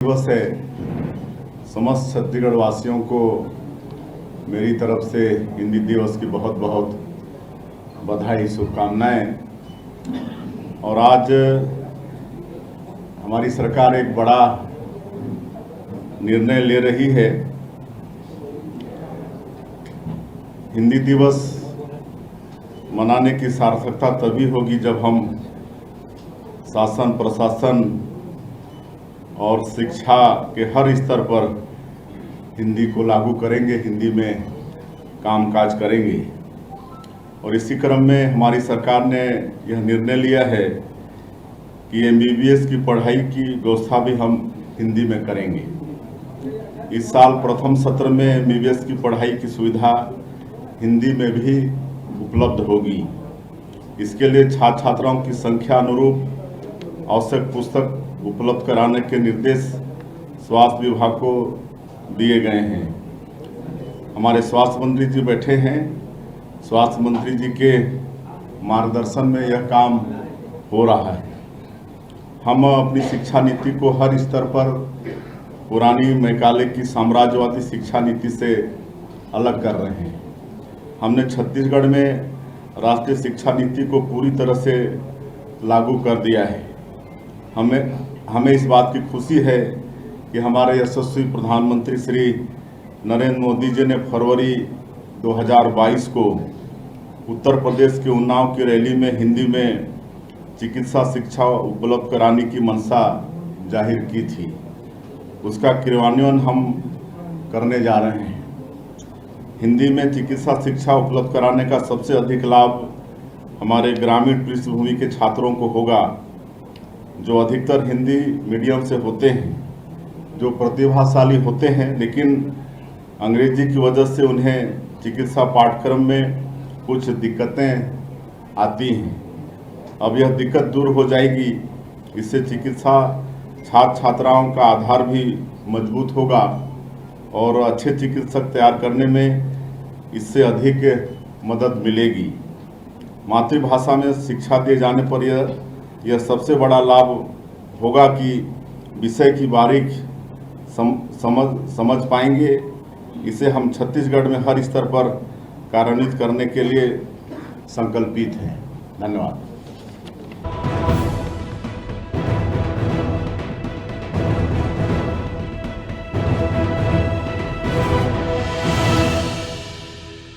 दिवस है। समस्त छत्तीसगढ़ वासियों को मेरी तरफ से हिंदी दिवस की बहुत बहुत बधाई, शुभकामनाएं। और आज हमारी सरकार एक बड़ा निर्णय ले रही है। हिंदी दिवस मनाने की सार्थकता तभी होगी जब हम शासन, प्रशासन और शिक्षा के हर स्तर पर हिंदी को लागू करेंगे, हिंदी में कामकाज करेंगे। और इसी क्रम में हमारी सरकार ने यह निर्णय लिया है कि MBBS की पढ़ाई की व्यवस्था भी हम हिंदी में करेंगे। इस साल प्रथम सत्र में MBBS की पढ़ाई की सुविधा हिंदी में भी उपलब्ध होगी। इसके लिए छात्र छात्राओं की संख्या अनुरूप आवश्यक पुस्तक उपलब्ध कराने के निर्देश स्वास्थ्य विभाग को दिए गए हैं। हमारे स्वास्थ्य मंत्री जी बैठे हैं। स्वास्थ्य मंत्री जी के मार्गदर्शन में यह काम हो रहा है। हम अपनी शिक्षा नीति को हर स्तर पर पुरानी मैकाले की साम्राज्यवादी शिक्षा नीति से अलग कर रहे हैं। हमने छत्तीसगढ़ में राष्ट्रीय शिक्षा नीति को पूरी तरह से लागू कर दिया है। हमें इस बात की खुशी है कि हमारे यशस्वी प्रधानमंत्री श्री नरेंद्र मोदी जी ने फरवरी 2022 को उत्तर प्रदेश के उन्नाव की रैली में हिंदी में चिकित्सा शिक्षा उपलब्ध कराने की मंशा जाहिर की थी। उसका क्रियान्वयन हम करने जा रहे हैं। हिंदी में चिकित्सा शिक्षा उपलब्ध कराने का सबसे अधिक लाभ हमारे ग्रामीण पृष्ठभूमि के छात्रों को होगा, जो अधिकतर हिंदी मीडियम से होते हैं, जो प्रतिभाशाली होते हैं, लेकिन अंग्रेजी की वजह से उन्हें चिकित्सा पाठ्यक्रम में कुछ दिक्कतें आती हैं। अब यह दिक्कत दूर हो जाएगी। इससे चिकित्सा छात्र छात्राओं का आधार भी मजबूत होगा और अच्छे चिकित्सक तैयार करने में इससे अधिक मदद मिलेगी। मातृभाषा में शिक्षा दिए जाने पर यह सबसे बड़ा लाभ होगा कि विषय की बारीक समझ पाएंगे। इसे हम छत्तीसगढ़ में हर स्तर पर कार्यान्वित करने के लिए संकल्पित हैं। धन्यवाद।